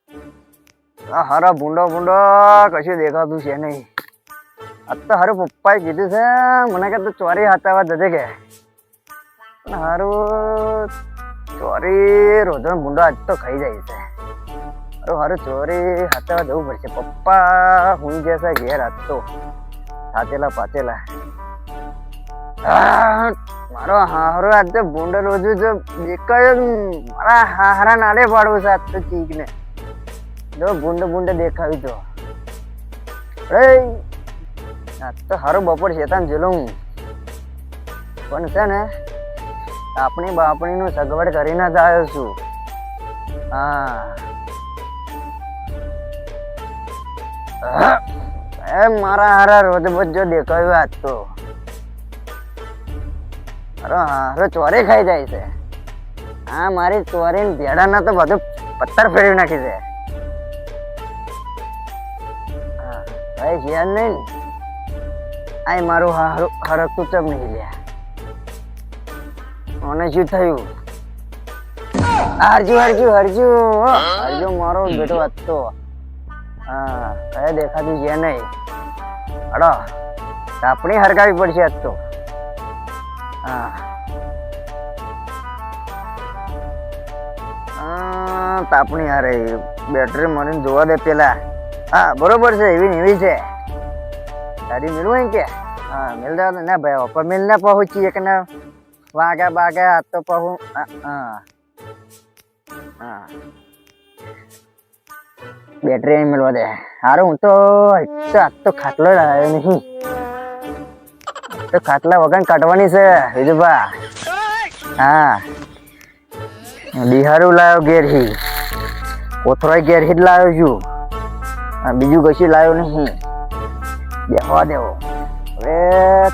હારા ભૂંડો ભૂંડો કશું દેખાતું છે નહીં. આજ તો હારું પપ્પાએ કીધું છે મને કે તું ચોરી હાથાવા જજે કે. હારું ચોરી રોજનો ભૂંડો આજ તો ખાઈ જાય છે. હારું હારું ચોરી હાથાવા જવું પડશે. પપ્પા હુઈ જશે ઘેર આજ તો સાચેલા પાચેલા. મારો હારો આજ તો ભૂંડો રોજુ જો દેખાય મારા હારા નાડે પાડવું છે આજ તો ચીક ને. જો ભૂંડ દેખાવી તો આજ તો હારો બપોર શેતાન જેલો હું પણ છે ને આપણી બાપણી નું સગવડ કરીને જ આવ્યો છું. મારા હારા રોજ જો દેખાયું આજ તો હારો ચોરી ખાઈ જાય છે. હા મારી ચોરી ભેડા ના તો બધું પથ્થર ફેરવી નાખી છે. ભાઈ યાદ નહીં આ મારું હરકતું ચમ નહીં લ્યા. મને શું થયું? હરજુ મારો બેટો હતો. હા કયા દેખાતું છે નહીં. અડો તાપણી હરગાવી પડશે આજ તો. તાપણી હારે બેટરી મને જોવા દે પેલા. હા બરોબર છે એવી ને એવી છે. તારી મિલવું કે હા મિલ દે ના ભાઈ ઓપર મિલ ના પહોંચી એક ના વાગ્યા બાગ્યા આ તો પહું. બેટરી મિલવા દે. હારું હું તો આજ તો ખાટલો લાવ્યો નહીં. તો ખાટલા વગર કાઢવાની છે વિજુભા. હા બિહારું લાવ્યો ઘેરથી. કોથળો ઘેરથી જ લાવ્યો છું. બીજું કશું લાવ્યો નહીં. બેહવા દેવો હવે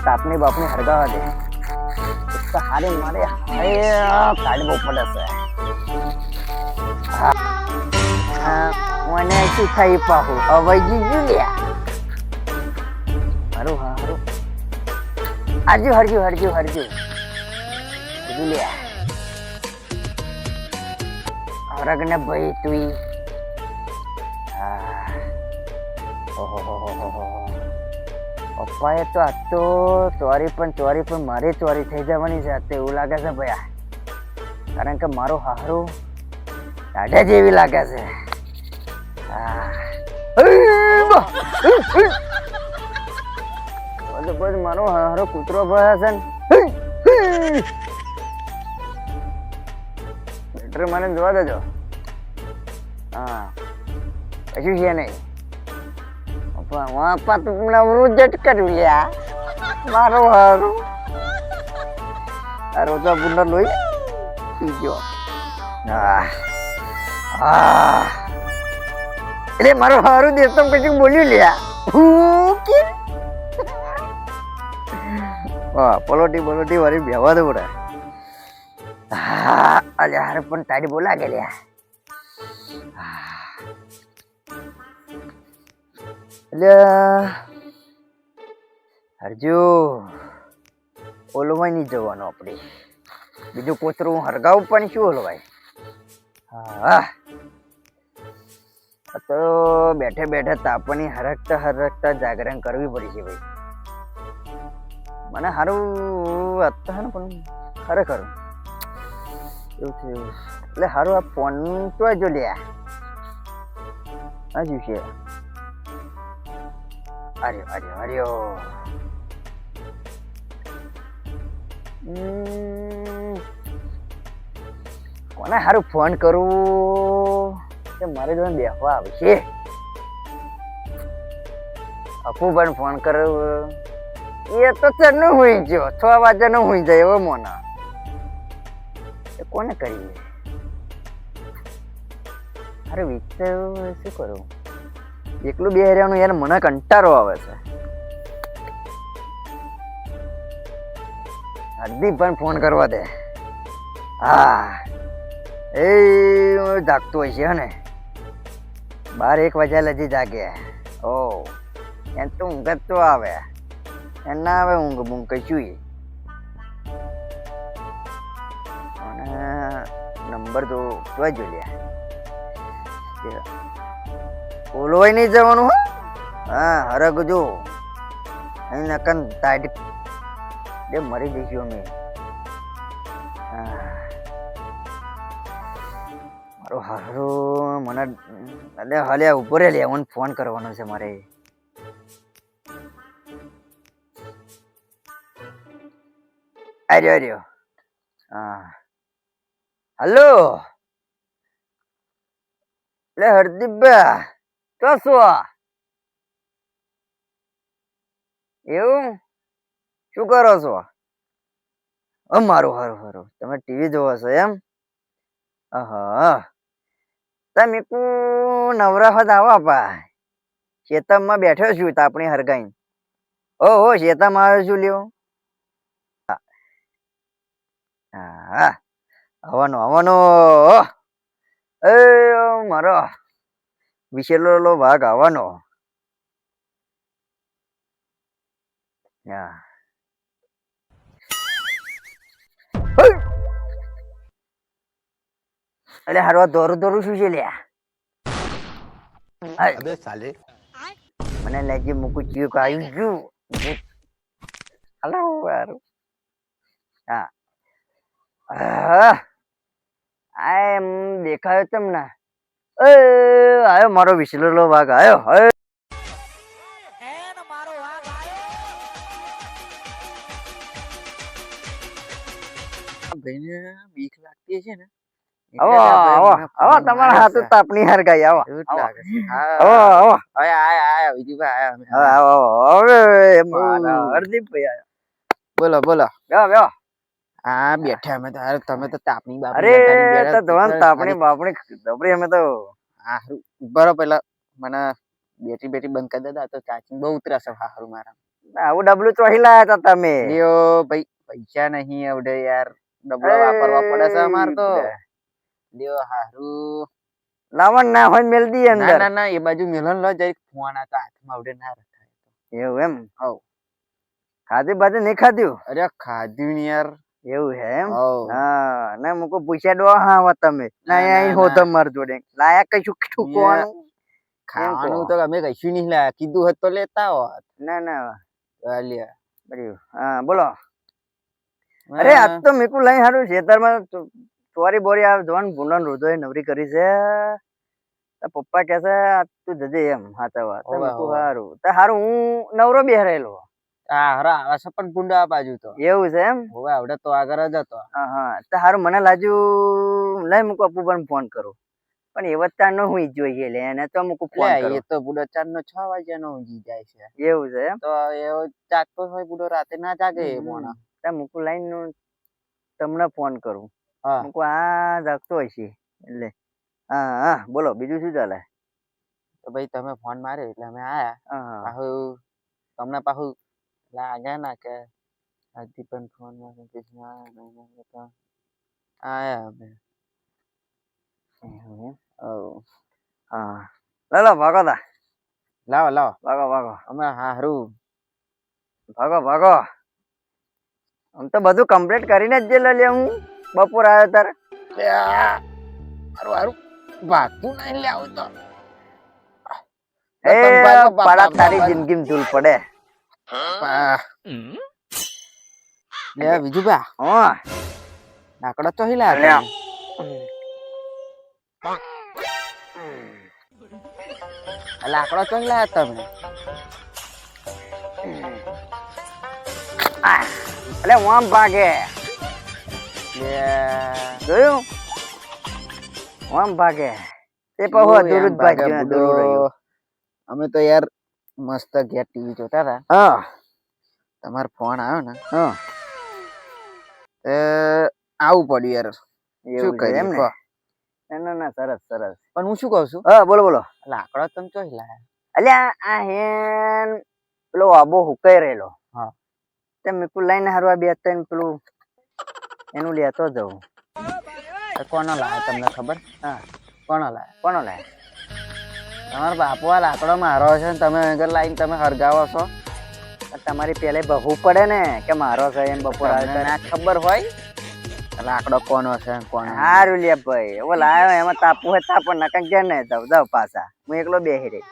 તાપની બાપની હરગાવા દે. હારી મારે કાઢવો પડે છે. મને શું થઈ પાહું અવાજી જુલ્યા હારું. હરજુ જુલ્યા હરગ ને ભાઈ તું. પપ્પાએ તો આજ તો ચોરી પણ મારી ચોરી થઈ જવાની છે આજ એવું લાગે છે ભયા. કારણ કે મારો હારું દાઢા જેવી લાગે છે. મારો હારો કૂતરો ભયા છે ને. બેટર મને જોવા દેજો. હા કશું છે નહીં. વાપા તો જટ કર્યું લ્યા મારો હારું. આ રોજા બુંડા લોહી પી ગયો. એટલે મારો હારું દેશ તો કશું બોલ્યું લ્યા. પલોટી વાળી બેવા દે પડે. હારે પણ તારી બોલા કે લ્યા. એટલે હરજુ ઓલવાય નહીં જવાનું આપણે. બીજું કોતરું હરગાવું પણ શું ઓલવાય. હા તો બેઠે બેઠે તાપની હરકતા જાગરણ કરવી પડી છે ભાઈ. મને સારું હતા ને પણ ખરેખર એવું થયું. એટલે સારું આ ફોન તો જો લ્યા હજુ છે. આર્યો કોને સારું ફોન કરું કે મારે જોડે બેસવા આવશે. અપુ પણ ફોન કર્યો એ તો ચરનું હોઈ ગયો 6 વાગ્યાનો હોઈ જાય એવો મોના. એ કોને કરીએ? અરે વિચાર શું કરું? એકલું બે હરિયાનું યાર મને કંટાળો આવે છે. હાર્દિક પણ ફોન કરવા દે. હા એ જાગતો હોય છે ને 12-1 વાગ્યા લજી જાગે. ઓ એમ તો ઊંઘ જ તો આવે. એના આવે ઊંઘ કશું. અને નંબર તો જોઈ લ્યા. ઓલોય નહીં જવાનું હો. હા હરગજો અહીં નકન તાડી બે મરી જઈશું અમે. મારો હારો મને અલે હાલે ઉભો રે લે મને ફોન કરવાનો છે મારે. આર્યો હા હલો લે હરદીપભાઈ તો શું એવું શું કરો છો? મારું હારું તમે ટીવી જોવો છો એમ? હા તમે નવરા હોત આવો આપા શેતમમાં બેઠો છું તાપણી હરગાઈ. ઓહો શેતમાં આવ્યો છું લ્યો. હા આવવાનો એ મારો વિશેલો ભાગ આવવાનો. અરે હારવા દોરું શું છે લ્યા? અબે સાલે મને લાગી મુકું ચીક આવી ગયું. હલો હારું હા એમ દેખાયો તમને? આયો મારો વિસલેલો વાઘ આયો. બીક લાગતી છે ને. આવો તમારા હાથ તાપણી હરગાઈ આવો. હરદીપભાઈ બોલો બેહો. હા બેઠા અમે તો. તમે તો તાપણી તાપણી બાપણી દબરી અમે તો. બરો પેલા મને બેટરી બંધ કરી દેતા તો ચાર્જિંગ બહુ ઉતરાશે હારું મારા. આવું ડબલું ચોહી લાયા તા તમે? લ્યો ભાઈ પૈસા નહીં આવડે યાર, ડબલો વાપરવા પડે છે અમાર તો. લ્યો હારું લાવણ ના હોય મેલ દી અંદર. ના એ બાજુ મેલન લો જઈ ફોન આ તો હાથમાં આવડે ના રખાય. એવું એમ? હવ ખાધી બાજુ નહીં ખાધ્યું? અરે ખાધ્યું ને યાર. એવું હે એમ? હા ના મુકો પૂછ્યા ડો હા તમે ના અહીં હો તમાર જોડે લાયા કશું ઠૂકવાનું ખાવાનું તો અમે કશું નહીં લાયા. કીધું હોત તો લેતા હોત. ના લ્યા બરાબર. હા બોલો. અરે આજ તો મેકુ લઈ હારું ખેતરમાં ચોરી બોરી આ જોન ભૂંડન રોજો નવરી કરી છે. પપ્પા કે છે તું જજે એમ. હાચા વાત હારું તો હારું હું નવરો બેહરેલો. પણ ભૂંડા બાજુ તો એવું છે એમ? હવે આવડે તો આગળ જ હતો. હા તો હારું મને લાગ્યું લઈ મૂકો અપુ પણ ફોન કરું પણ એ વચ્ચા નો હું જોઈએ લે એને તો મૂકું ફોન કરું. એ તો બુડો 4:06 વાગ્યાનો ઊંઘી જાય છે. એવું છે એમ? તો એવો જાગતો હોય બુડો રાતે ના જાગે એ મોણા. તો મૂકું લાઈન તમને ફોન કરું. મૂકું આ જાગતો હશે એટલે. હા બોલો બીજું શું ચાલે? તો ભાઈ તમે ફોન માર્યો એટલે અમે આયા. પાછું તમને પાછું લાગે ના કે હજી પણ ફોન આયા અમે. હા ભાગો તા. લાવો ભાગો અમે હારું ભાગો. આમ તો બધું કમ્પ્લીટ કરીને જ લે હું બપોર આવ્યો તારે. હારું ભાગતું નહીં લે આવું તો. એ પાડા તારી જિંદગીમાં ધૂલ પડે. લે બીજું બા લાકડો તો હિલા લાકડો તો હિલા તમે. અલે ઓમ ભાગે જોયું? ઓમ ભાગે તે પહો દૂર જ ભાગ્યો દૂર રહ્યો. અમે તો યાર મસ્ત ઘેર ટીવી જોતા હતા. હા તમારો ફોન આવ્યો ને આવું પડ્યું યાર. શું કરીએ એમ ને? ના સરસ. પણ હું શું કહું છું? હા બોલો. લાકડો તમે ચોઈ લાયા? અલ્યા આ હેન પેલો આબો હુકાઈ રહેલો. હા તે મેકુ લઈને હારવા બે ત્રણ પેલું એનું લેતો જવું. કોનો લાયા તમને ખબર? હા કોનો લાયા? તમારો બાપુ આ લાકડો મારો છે ને તમે આગળ લાઈને તમે હરગાવો છો. તમારી પેલે બહુ પડે ને કે મારો છે એમ બપોર આવે ના ખબર હોય. લાકડો કોનો છે કોનો હારું લે ભાઈ એવો લાયો એમાં તાપુ હોય તાપ નકા કે ને જાવ પાછા હું એકલો બેહી રહી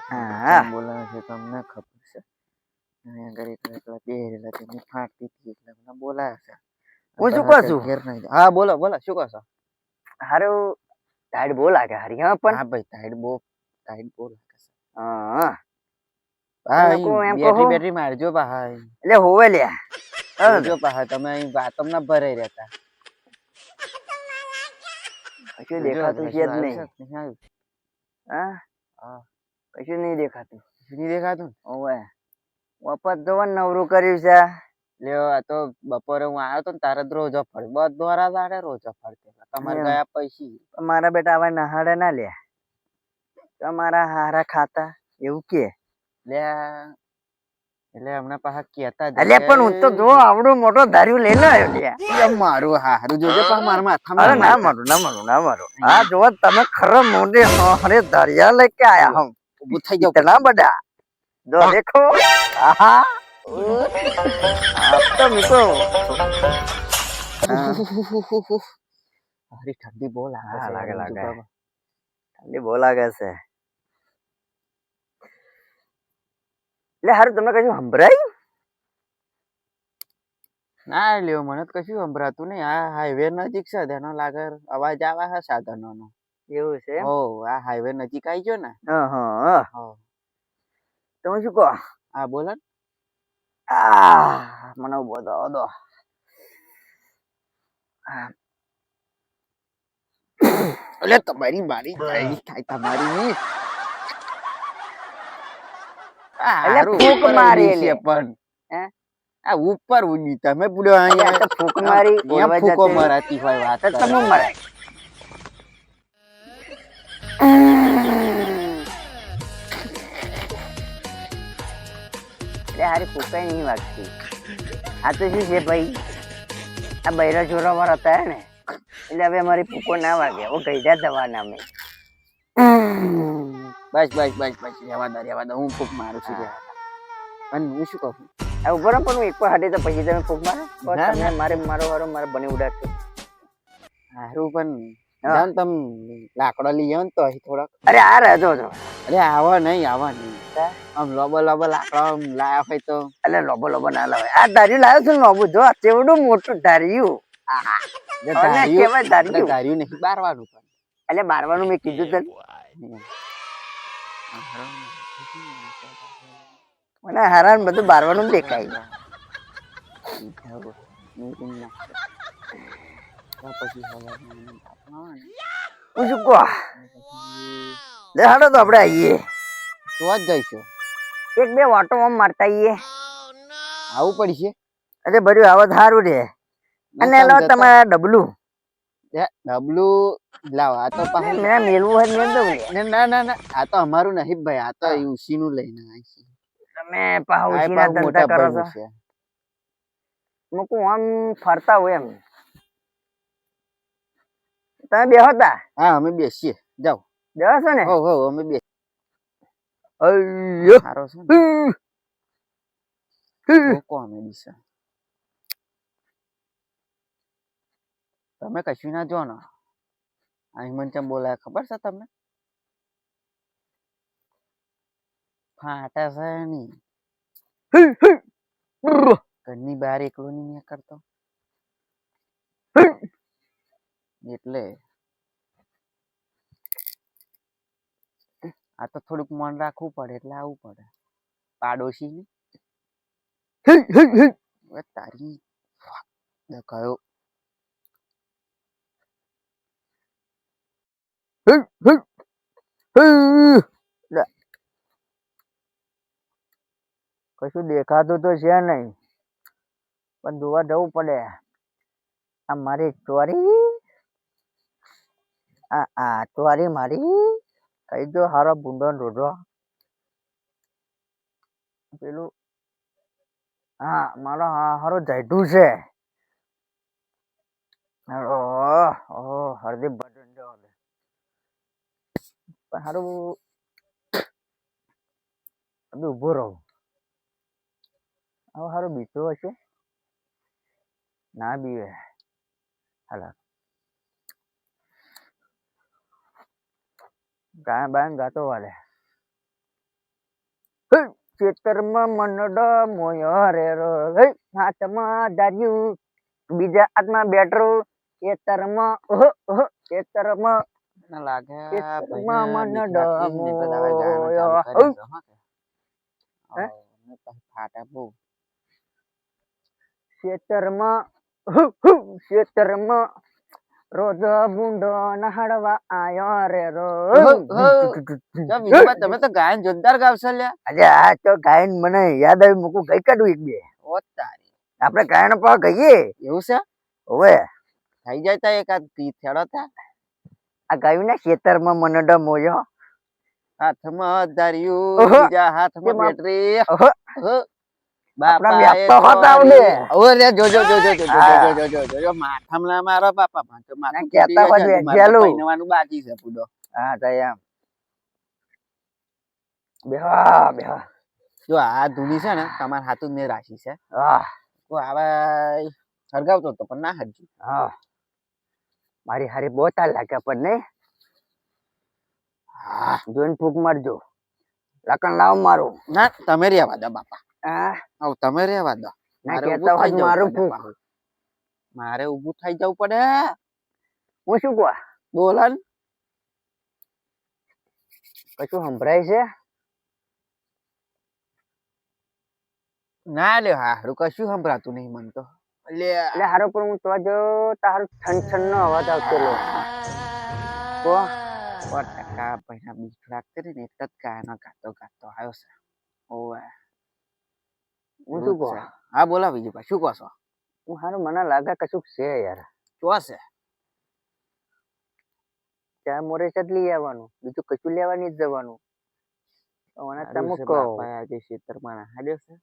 હા બોલાવે છે તમને ખબર છે અહીંયા ઘરે એકલા બેહેલા તેની ફાટતી હતી એટલે મને બોલાયા છે હું શું કહું છું ઘેર નહીં હા બોલો બોલો શું કહો છો હારું ટાઈડ બહુ લાગે હારી હા પણ હા ભાઈ ટાઈડ બહુ લાગે છે હા હા એમ બેટરી કહો બેટરી મારજો પાહા એટલે હોવે લ્યા જો પાહા તમે અહીં વાતો ના ભરાઈ રહેતા કશું દેખાતું છે જ નહીં નહીં હા હા કશું નહીં દેખાતું નહીં દેખાતું ઓવે વપત જોવા નવરું કર્યું છે લ્યો આ તો બપોરે હું આવ્યો તો ને તારે જ રોજો ફળ બધોરા દાડે રોજો ફળતે તમારે ગયા પૈસી મારા બેટા હવે નહાડે ના લે તમારા હારા ખાતા એવું કે એટલે હમણાં પાછા કેતા અલે પણ હું તો જો આવડું મોટો ધાર્યું લઈને આવ્યો લ્યા મારું હારું જોજો પણ મારા માથામાં અરે ના મારું હા જો તમે ખરો મોટે અરે દરિયા લઈ કે આયા હમ ઊભું થઈ જાવ इतना बड़ा जो देखो आहा अब तो मुझको અરે ઠંડી બહુ લાગે ઠંડી બહુ લાગે છે એટલે હારું તમને કશું સંભળાય ના લ્યો મને તો કશું સંભળાતું નહીં આ હાઈવે નજીક છે તેનો લાગે અવાજ આવે છે સાધનોનો એવું છે ઓ આ હાઈવે નજીક આવી ગયો ને તમે શું કહો હા બોલો મને બોધો દો એટલે તમારી મારી થાય તમારી ફૂંક મારી છે પણ આ ઉપર ઉડી તમે પૂરો ફૂંક મારી ફૂકો મરાતી હોય વાત તમે મરાય હારી ફૂકાઈ નહીં વાગતી આ તો શું છે ભાઈ આ બૈરા જોરા વાળા હતા ને એટલે હવે અમારી ફૂકો ના વાગે હવે ગઈડા દવા નામે બસ રહેવા દો હું ફૂક મારું છું અને હું શું કહું આ ઉભો રહો પણ હું એક પર હટે તો પછી તમે ફૂક મારો તમને મારો વારો મારે બને ઉડાડશે સારું પણ જાન તમ લાકડો લઈ આવો ને તો અહીં થોડાક અરે આ રહેજો અરે આવા નહીં આમ લોબો લાકડો લાયા હોય તો એટલે લોબો ના લાવે આ ધાર્યું લાવ્યો છું લોબો જો કેવડું મોટું ધાર્યું ધાર્યું નહીં બારવાનું પણ એટલે બારવાનું મેં કીધું તને મને હારાન બધું બારવાનું દેખાય પૂછું કો હાડો તો આપડે આવીએ તો જ જઈશું એક બે વાટો આમ મારતા આવીએ આવું પડશે અરે ભર્યું આવો સારું રે અને લો તમારા ડબલું લાવ આ તો મેં મેલવું હોય મેલ દઉં ના આ તો અમારું નહીં ભાઈ આ તો ઉસી નું લઈને આવી તમે પાઉસી ના ધંધા કરો છો મૂકું આમ ફરતા હોય એમ તમે બેહો તા હા અમે બેસીએ જાઓ બેહો છો ને હો અમે બે અయ్యో સારો છે કોમેડી છે તમે કશું ના જો ને અહીં મને ચમ બોલાય ખબર છે તમને ફાટા છે નહીં ઘરની બહાર એકલો નહીં મેં કરતો એટલે આ તો થોડુંક મન રાખવું પડે એટલે આવવું પડે પાડોશી તારી દેખાયો કશું દેખાતું તો છે નહીં પણ જોવા જવું પડે આ મારી ચોરી આ ચોરી મારી કઈ જો હારો ભૂંડો રોડો પેલું હા મારો હારો જાયડું છે હરદીપ ભટ્ટ હારું ઉભો રહું હવે હારું બીતો હશે ના બીવે હાલો ગાય બાય ગાતો વાલે ખેતરમાં મનડો મોયો રે રો હાથમાં દાર્યું બીજા હાથમાં બેટરું ખેતરમાં ખેતરમાં ના લાગે ખેતરમાં ભાઈને બીક મનડો લાગતી ને એટલે હવે ગાવાનું મોયો ચાલુ કરી દો, હે? ને પછી ફાટે બહુ. ખેતરમાં રોજ બુંડો નહાડવા આયો રે રો તો વિજયભાઈ તમે તો ગાયન જોરદાર ગાવશો લ્યા. આજે આ તો ગાયન મને યાદ આવી મૂકું ગઈ કાઢું એક બે ઓ તારી આપણે ગાયન પર ગઈએ એવું છે હવે થઈ જાય તા એકાદ ગીત હેડો તા. આ ગાયું ને ખેતરમાં મનડો મોયો હાથમાં ધર્યું ઓહો. બીજા હાથમાં તેમાં- બેટરી ઓહો. બાપા આપણા વ્યાપ તો હોતા આવડે. ઓરે જો હા. જો માથામાં ના મારો બાપા તો માથું ના, કહેતા તૂટી બધું જાય, મારે તો એકજાલું. પૈણવાનું બાકી છે પૂડો. હા તો એમ બેહા બેહા જો આ ધૂની છે ને તમારા હાથું જ મેં રાખી છે. હા તો હવે હરગાવતો હતો પણ ના હરજી. હા મારી હારી બહુ તાર લાગે પણ નહીં જોઈને ફૂક મારજો લકણ લાવ મારું ના તમે રહેવા દો બાપા. હા હવે તમે રહેવા દો. ના મારે કહેતા ઊભું થઈ હોય મારું જવું પડે ફૂક પાછું. મારે ઊભું થઈ જવું પડે. હું શું કહું બોલો ને. કશું સંભળાય છે ના લે હારું કશું સંભળાતું નહીં મને તો. લે એટલે હારો પણ હું તો જો તારો છન નો અવાજ આવતો તો 100% પૈસા બીક લાગતી રહી ને એટલે જ ગાયનો ગાતો આવ્યો છે. ઓવે હું શું કહું હા બોલા બીજું શું કહો છો? હું હારું મને લાગે કશુંક છે યાર શું છે? ચા મોરે જ લઈ આવવાનું બીજું કશું લેવા નહીં જ જવાનું તો મને તમે કહો આજે ખેતરમાં હાલ્યો છે.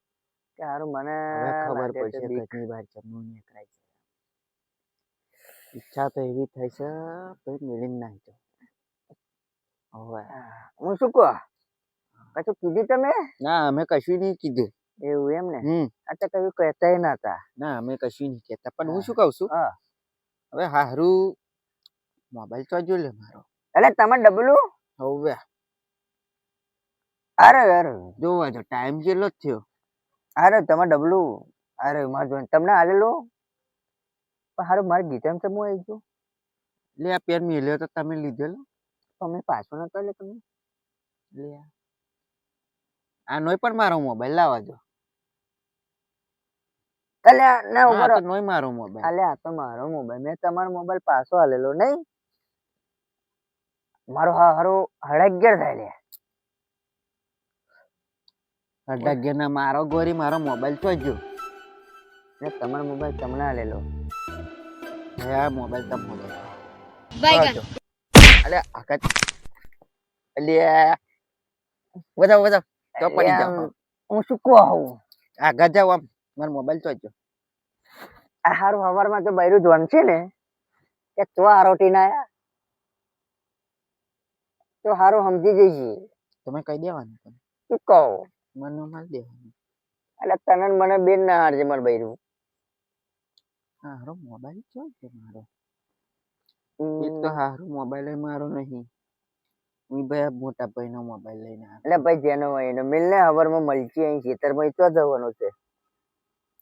કે હારું મને હવે ખબર લાગે છે પડશે બીક. ઘરની બહાર જમવું નીકળાય છે. ઈચ્છા તો એવી થાય છે પછી મેળીને નાહી જાઉં. હવે હું શું કહું કશું કીધું તમે ના અમે કશું નહીં કીધું. એવું એમ ને હમ આ તો કયું કહેતા ના હતા ના અમે કશું નહીં કહેતા પણ હું શું કહું છું હા હવે હારું મોબાઈલ તો જો લે મારો. એટલે તમે ડબલું હવે અરે અરે જોવા જો ટાઈમ કેટલો જ થયો. અરે તમે ડબલું અરે મારે જોઈને તમને આલેલું પણ હારું મારે ગીતામાં તો હું આવી ગયું લે આ પેન મેલ્યો તો તમે લીધેલો. તમે પાછો નતો લે તમે લે આ નોય પણ મારો મોબાઈલ લાવવા દો. અલ્યા ના હા, ઉભો તો રહો. નોય મારો મોબાઈલ. અલ્યા આ તો મારો મોબાઈલ મેં તમારો મોબાઈલ પાછો આલેલો નહીં મારો હારું 11:30 થાય લે અડ્ડા મારો ગોરી મારો મોબાઈલ તો જો ને તમારો મોબાઈલ તમને આલેલો આ મોબાઈલ તમ મોબાઈલ Baigan. અલે આકાત અલે બધા તો પડી અલ્યા, જાવ. હું શું કહું આગળ જાવ આમ મારો મોબાઈલ તો જો. આ હારું હવારમાં તો બૈરું જોન છે ને કે તો આરોટી ના આયા તો હારું સમજી જઈશી તમે કહી દેવાનું શું કહું મને માલ દેવાનું. એટલે તને ને મને બેન ના હારજે મારું બૈરું હારો મોબાઈલ તો છે મારો. એક તો હારો મોબાઈલ મારો નહીં. હું ભાઈ મોટા ભાઈનો મોબાઈલ લઈને આવ્યો. એટલે ભાઈ જેનો હોય એનો મિલ ને હવારમાં મળશે અહીં ખેતરમાં તો જવાનું છે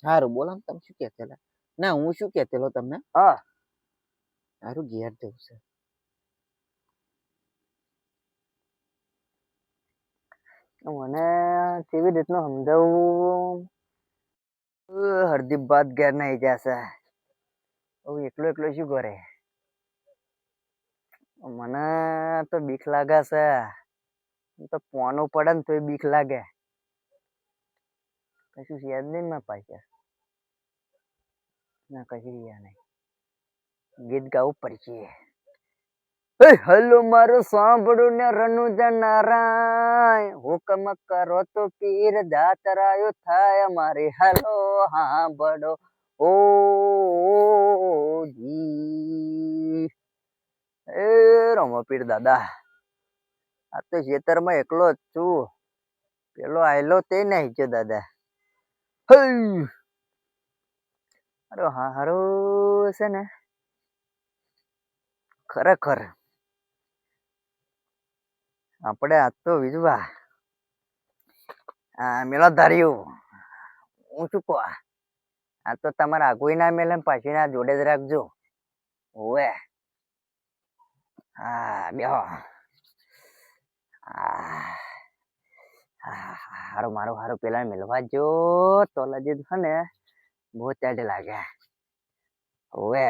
હારું બોલો ને તમે શું કહેતેલા? ના હું શું કહેતેલો તમને હા હારું ઘેર જવું છે. મને કેવી રીતનું સમજાવું હરદીપ બાદ ઘેર નહીં જશે હવે એકલો એકલો શું કરે મને તો બીક લાગે છે હું તો પોનું પડે ને તોય બીક લાગે કશું યાદ નહીં માં પાછા ના કશું યાદ નહીં ગીત ગાવું પડશે હલો મારું સાંભળું ને રનુજા નારાય હુકમ કરો તો પીર જાતરાયો થાય મારે હલો સાંભળો ઓ જી એ રમો પીર દાદા આ તો ખેતરમાં એકલો જ છું પેલો આયલો તે નહીં છે દાદા અરે હા હારું છે ને ખરેખર આપણે આજ તો વિજવા મેળો ધાર્યું હું શું કહું આ તો તમારા આગુય ના મેલે ને પાછી ના જોડે જ રાખજો ઓવે હા બેહો હારું મારું હારું પેલા મેળવા જો તો લજી છે ને બહુ ટાઈટ લાગે ઓવે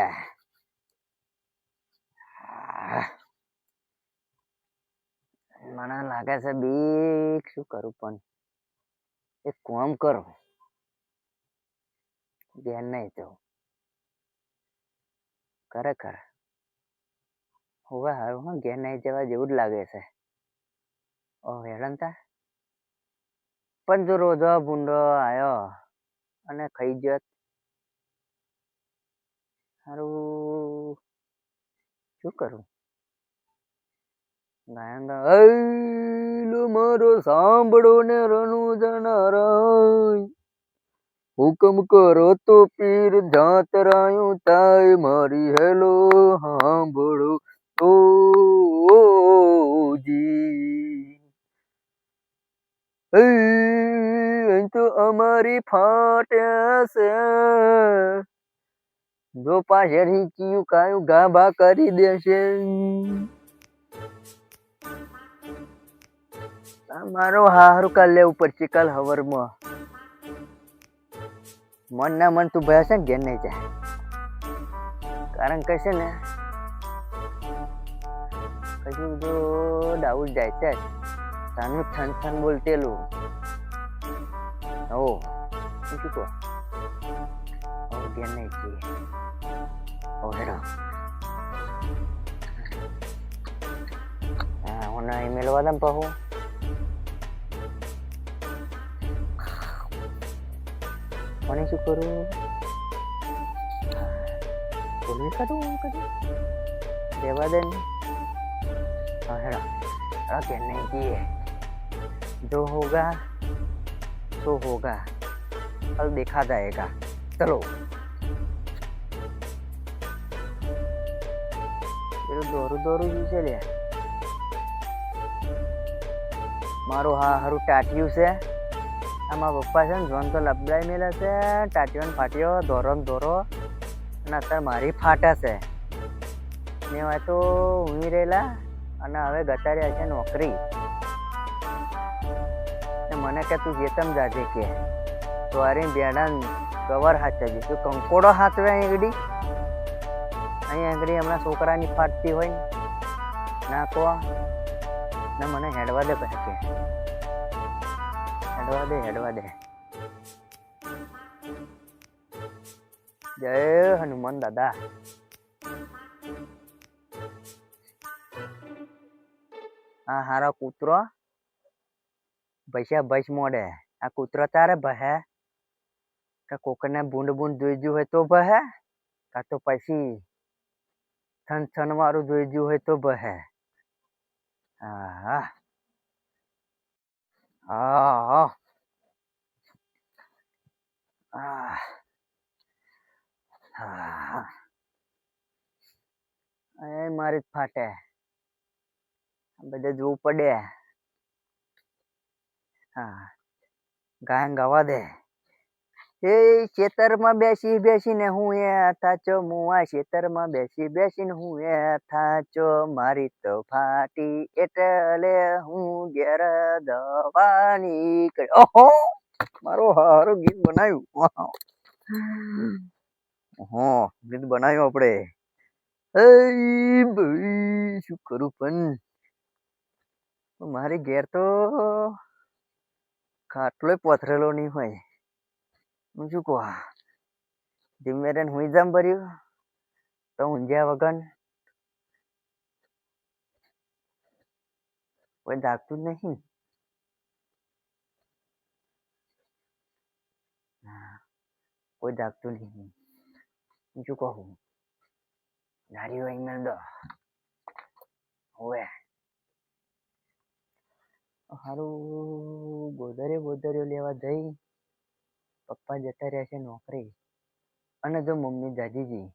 મને લાગે છે બીક શું કરું પણ એક કામ કરો ધ્યાન નહીં તો ખરેખર હવે હારું હા ઘેર નહીં જવા જેવું જ લાગે છે ઓ હેરાન તા પણ જો રોજો ભૂંડો આવ્યો અને ખાઈ જત હારું શું કરું ગાયન મારો સાંભળો ને રણુજના રાય હુકમ કરો તો પીર જાતરાયું તાય મારી હેલો સાંભળો તો જી તો અમારી ફાટ્યા છે જો પાછળથી કયું કાયું ગાભા કરી દેશે મારો હારું કાલ લેવું પડશે કાલ હવરમાં મન ના મન તું ભયા છે ને ઘેર નહીં જાય કારણ કે છે ને કશું તો ડાઉટ જાય છે તાનું છન છન બોલતેલું ઓ શું કહો ઘેર નહીં જઈએ ઓ હેરો હા હું ના ઈમેલ વાદમ કહું મને શું કરું બોલું કરું દેવા દે ને हाँ है ना ओके नहीं किए जो होगा तो होगा कल देखा जाएगा चलो દોરું દોરું શું છે લે મારું હા હારું ટાટિયું છે આમાં પપ્પા છે ને જોન તો લબડાઈ મેલા છે ટાટિયો ને ફાટ્યો દોરો ને દોરો અને અત્યારે મારી ફાટા છે મેં હોય તો ઊંઘી રહેલા અને હવે ગતાર્યા છે નોકરી મને કે તું જેતમ જાજે કે સોરી બેડા ગવર હાચજે તું કંકોડો હાચવે આગડી અહીં આગડી હમણાં છોકરાની ફાટતી હોય ને ના તો ને મને હેડવા દે પછી કે હેડવા દે જય હનુમાન દાદા આ હારો કૂતરો ભૈસા ભૈસ મોડે આ કૂતરો તારે ભહે કે કોકને બૂંદ બૂંદ જોઈજું હોય તો ભહે કા તો પછી છન છન વાળું જોઈજું હોય તો ભહે હા હા એ મારી જ ફાટે બધે જોવું પડે હા ગાયન ગાવા દે એ ખેતરમાં બેસી બેસીને હું એ થાચો મુઆ ખેતરમાં બેસી બેસીને હું એ થાચો મારી તો ફાટી એટલે હું ઘેર જવાની ઓહો મારો હારું ગીત બનાવ્યું ગીત બનાવ્યું આપણે ભાઈ શું કરું પણ મારી ઘેર તો ખાટલો પથરેલો નહીં હોય હું શું કહું ધીમે રેન હુઈ જામ ભર્યું તો ઊંઝ્યા વગર કોઈ જાગતું જ નહીં કોઈ જાગતું નહીં હું શું કહું નારીઓ ઈમેલ દો હવે હારું બોધર્યો લેવા જઈ પપ્પા જતા રહ્યા છે નોકરી અને જો મમ્મી દાદીજી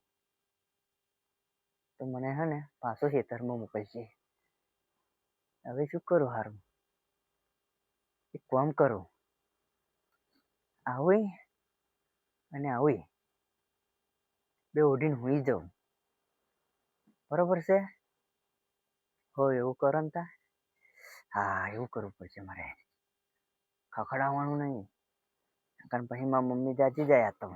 તો મને હે ને પાછો ખેતરમાં મોકલશે. હવે શું કરું હારું? એક કામ કરું, આવું અને આવું બે ઓઢીને હુઈ જાઉં. બરોબર છે? હો એવું કરો ને તા. હા એવું કરવું પડશે મારે. ખખડાવવાનું નહીં, કારણ પછી મારા મમ્મી જાજી જાય તો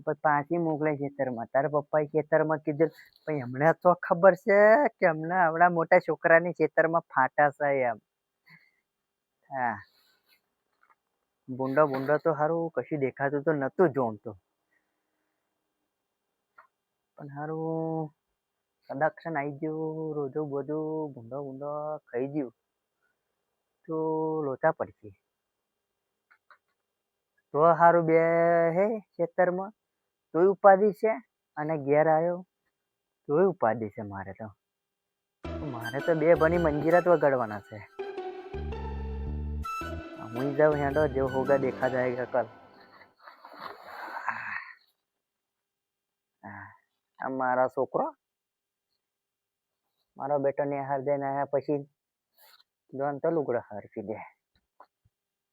પછી પાછી મોકલે ખેતરમાં. તારા પપ્પાએ ખેતરમાં કીધું પછી હમણાં તો ખબર છે કે હમણાં આવડા મોટા છોકરાની ખેતરમાં ફાટા છે એમ. હા ભૂંડો ભૂંડો તો સારું કશું દેખાતું તો નતું જ આમ તો, પણ સારું કદાક્ષન આવી ગયું. રોજું બધું ભૂંડો ભૂંડો ખાઈ ગયું તો લોચા પડશે. તો સારું બે હે ખેતરમાં તોય ઉપાધિ છે, અને ઘેર આવ્યો તોય ઉપાધિ છે. મારે તો બે ભણી મંજીરા તો વગાડવાના છે. હું જાઉં હેડો, જો હોગા દેખા જાયગા કલ. આ મારા છોકરો, મારો બેટો નિહાર જઈને આવ્યા પછી જોન તો લુગડા હરખી દે.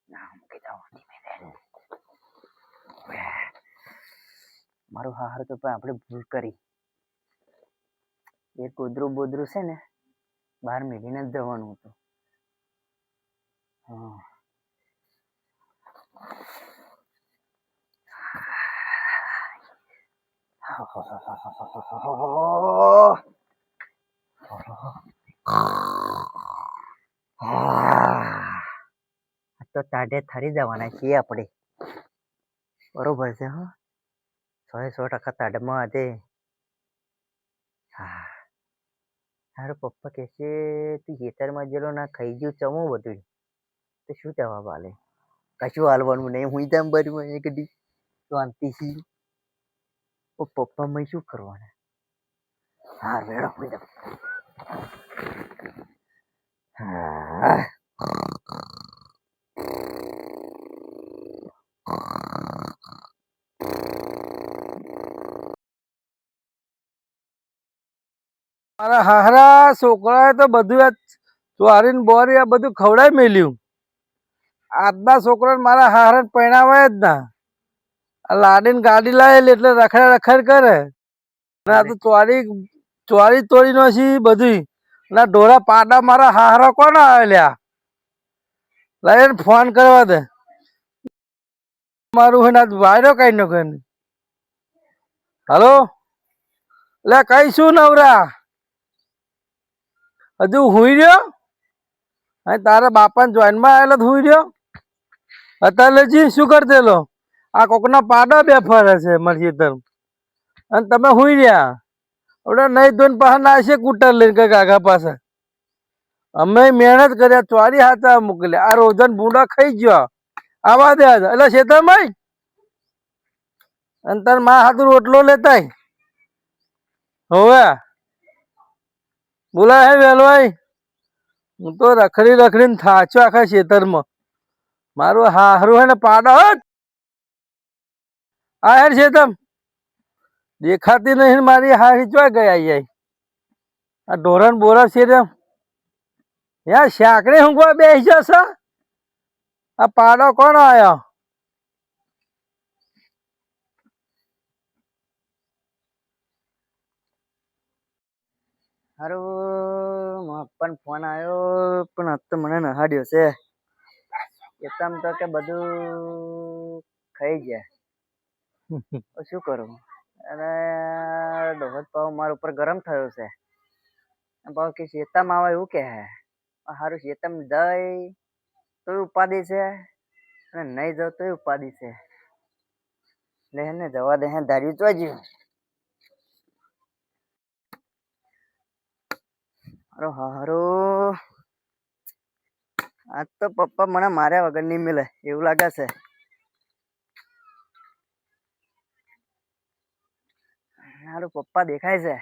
ના મૂકી દઉં ધીમે. મારું હાર તો પણ આપણે ભૂલ કરી. એ કૂતરું બોદરું છે ને બહાર મેળીને જ જવાનું હતું. હા તો ટાઢે થરી જવાના છીએ આપણે. બરોબર છે. હા 100% ટાઢમાં આજે. હા તારો પપ્પા કહેશે તું ખેતરમાં જેલો ના ખાઈ ગયું ચમો બધું, તો શું જવાબ આલે? કશું હાલવાનું નહીં. હું તેમ ભર્યું એ કદી શાંતિથી. પપ્પા મેં શું કરવાના? હા વેળો હોઈ જાવ. હા મારા હાહરા છોકરાએ તો બધું આ ચોરીને બોરી આ બધું ખવડાવી મેલ્યું. આજના છોકરાને મારા હાહરાને પરણાવાય જ ના. આ લાડીને ગાડી લાવેલી એટલે રખડ રખડ કરે. અને આ તો ચોરી તોડી નો છે બધી. ના ઢોરા પાડા મારા હાહરા કોણ આવેલ્યા? લઈને ફોન કરવા દે. મારું હે ને વાયરો કઈ નો કરે. હલો લે કઈ શું નવરા? હજુ હુઈ રહ્યો? અહીં તારા બાપાને જોઈનમાં આવેલો હુઈ રહ્યો? અત્યારે જી શું કરતેલો? આ કોકના પાડા બે ફરે છે મારી ખેતર. અને તમે હુઈ રહ્યા. હવે નહીં ધોઈને પાછા નાશે કૂટર લઈને કઈક આગા પાસે. અમે મહેનત કર્યા ચોરી હાથા મોકલ્યા. આ રોજન ભૂંડા ખાઈ ગયો. આવા દે એટલે ખેતરમાં અને તાર માં હાથ રોટલો લેતાય. હોવે બોલાય હે વેલવાઈ. હું તો રખડી રખડીને થાચ્યો આખા ખેતરમાં. મારું હાહરું હે ને પાડો આ હેર ખેતમ દેખાતી નહીં. મારી હારી ચોય ગયા જાય. આ ઢોરણ બોરા છે યાર શાકડે હું કોઈ બેસી જશે. આ પાડો કોણ આવ્યો? હારું પપ્પાનો ફોન આવ્યો પણ આજ તો મને નહાડ્યો છે. એકદમ તો કે બધું ખાઈ ગયા. શું કરું? અને દોહત પાવ મારા ઉપર ગરમ થયો છે. ભાવ કે શેતામાં આવે એવું કે હે. સારું શેતમ જાય તોય ઉપાધિ છે, અને નહીં જાવ તોય ઉપાધિ છે. લે ને જવા દે ધાર્યું તો જ. હારું આજ તો પપ્પા મને માર્યા વગર નહીં મિલે એવું લાગે છે. હારું પપ્પા દેખાય છે.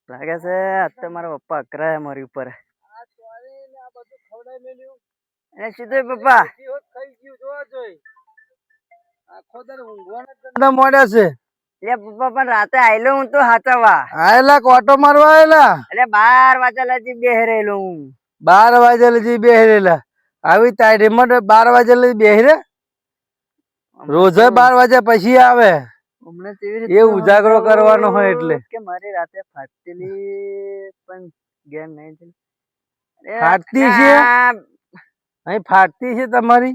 લાગે છે આજ તો મારા પપ્પા અકરાયા મારી ઉપર. ખવડાવી મેલ્યું. અને સીધો પપ્પા જીવત ખાઈ ગયું જોવા જોઈ. આખો દર ઊંઘવાના ધંધા મોડ્યા છે. એટલે પપ્પા પણ રાતે આયલો હું તો હાચવા આયેલા કોટો મારવા આયેલા. એટલે 12 વાગ્યા લગી બેહરેલો હું 12 વાગે લગી બેહેલા. આવી ટાઈમમાં 12 વાગે લગી બેહરે. રોજ 12 વાગ્યા પછી આવે. હમણાં કેવી એ રીતે ઉજાગરો કરવાનો હોય એટલે. કે મારી રાતે ફાટેલી પણ ગેમ નહીં થઈ. અરે ફાટતી છે? આ અહીં ફાટતી છે તમારી?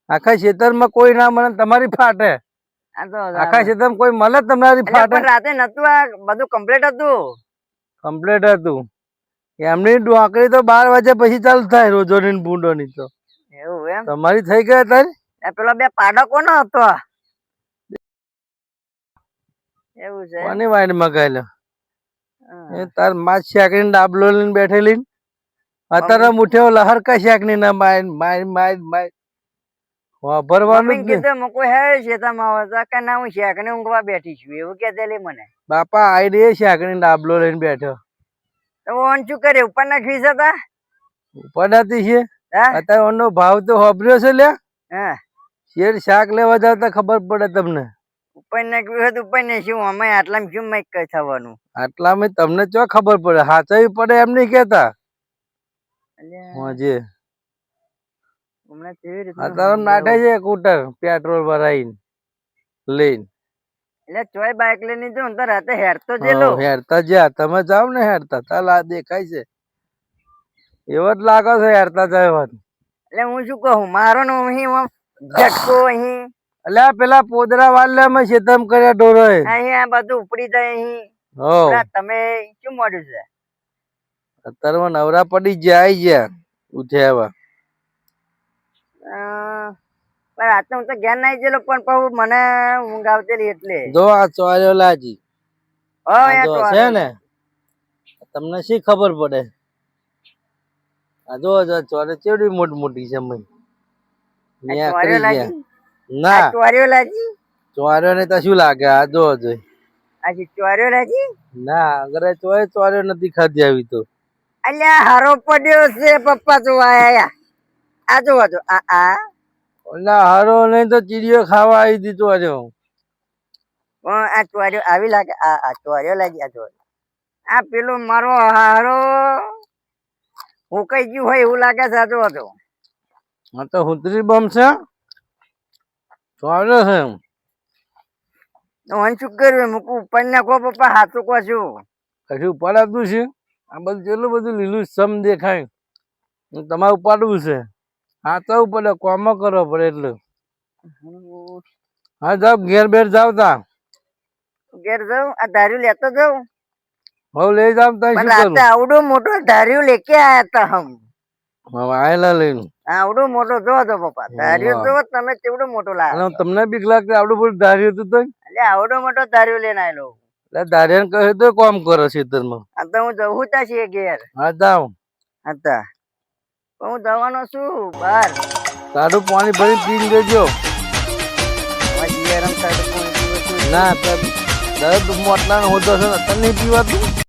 આખા ખેતરમાં કોઈ ના મળે ને તમારી ફાટે? તો આખા ખેતરમાં કોઈ મળે તમારી એટલે ફાટે? પણ રાતે નતું આ બધું કમ્પ્લીટ હતું. કમ્પ્લીટ હતું. એમની ડોકરી તો 12 વાગ્યા પછી ચાલુ થાય રોજોની ને ભૂંડોની તો. એવું એમ તમારી થઈ ગઈ તારી? આ પેલો બે પાડો કોનો હતો? એવું છે કોની વાઈન મગાયેલો? હા. એ તાર માছ શાકની ડાબલો લઈને બેઠેલી. અત્યારે મુઠ્યો લહર કા શાકની ના માય વાપરવાનું મમ્મીને જ નહીં. કીધું મૂકું હે શેતામાં આવે તો કે ના હું શેકને ઊંઘવા બેઠી છું એવું કહેતેલી મને. બાપા આઈ રે શાકની ડાબલો લઈને બેઠો. તો ઓન શું કરે ઉપર ના ખીસ હતા? પડાતી છે. હા અત્યારે ઓનો ભાવ તો હોભર્યો છે લ્યા. હા શેર શાક લેવા જાવ તો ખબર પડે તમને. ઉપર નાખ્યું હતું ઉપર ને શું અમે આટલામાં શું મેં કઈ થવાનું? આટલામાં તમને ચો ખબર પડે? હાચવી પડે એમ નહીં કેતા. અલ્યા, જે હમણાં કેવી રીતે અત્યારે નાઠે છે કૂટર પેટ્રોલ ભરાઈને લઈને. એટલે ચોય બાઈક લઈને જો તો રાતે હેરતો જેલો. હેરતા જ્યાં તમે જાવ ને હેરતા તાલ આ દેખાય છે. એવો જ લાગો છે હેરતા જાય. એટલે હું શું કહું મારો નો અહીં ઝટકો અહીં અલ્યા પેલા પોદરા વાલ્યામાં શેતમ કર્યા ઢોરોએ. અહીંયા બધું ઉપડી જાય અહીં. હો પેલા તમે શું મોડ્યું છે? અત્યારમાં નવરા પડી ગયા આઈ ગયા ઉઠ્યા એવા. પણ રાતે હું તો ઘેર નાઈ ગયેલો પણ પાછું મને ઊંઘ આવતેલી એટલે. જો આ ચોર્યો લાજી હો આ યાર જો તો છે ને તમને શી ખબર પડે? આ જો ચોરે ચેવડી મોટી મોટી છે મય. ન્યા ચોર્યો કરી લાગી? ગયા. ના ચોર્યો લાગી? ચોર્યો ને તો શું લાગે? આ જો જોઈ. આજે ચોર્યો લાગી? ના અગરે ચોર્યો નથી ખાધી આવી તો. અલ્યા હારો પડ્યો છે પપ્પા જોવા આયા. આ જોવા જો આ ઓલા હારો નહીં તો ચીડીઓ ખાવા આવી હતી ચોર્યો. આ ચોર્યો આવી લાગે. આ ચોર્યો લાગી. આ ચોર્યો આ પેલો મારો હારો હુકાઈ ગયું હોય એવું લાગે છે. આ જોવા જો આ તો હુતરી બમ છે. ચોર્યો છે. તો હું શું કર્યું મૂકું ઉપર નાખો પપ્પા હાથું કહો છું. કશું ઉપાડાતું છે? આ બધું કેટલું બધું લીલું સમ દેખાય. તમારે ઉપાડવું છે. હા તો પડે કોમ કરવો પડે એટલે. હા જાવ ઘેર બેર જાવ તા. ઘેર જાઉં આ ધાર્યું લેતો જાઉં. હવે લઈ જાવ તા પણ શું કરું? રાતે આવડો મોટો ધાર્યું લેકે આયા હતા હમ. હવે આયેલા લઈને. આવડો મોટો જો તો પપ્પા ધાર્યું જો તમે કેવડો મોટો અને લાવ્યો. તમને બીક લાગતી આવડું બધું ધાર્યું હતું તો? એટલે આવડો મોટો ધાર્યું લઈને આવેલો. એટલે ધાર્યાને કહ્યું તો કોમ કરો ખેતરમાં. આ તો હું જવું તા છીએ ઘેર હા જાવ. હતા હું જવાનો છું બહાર. સારું પાણી ભરી પીને દેજો. ગરમ થાય તો ના તો દર્દ મોટલા હોતો છે ને તને નહીં પીવાતું.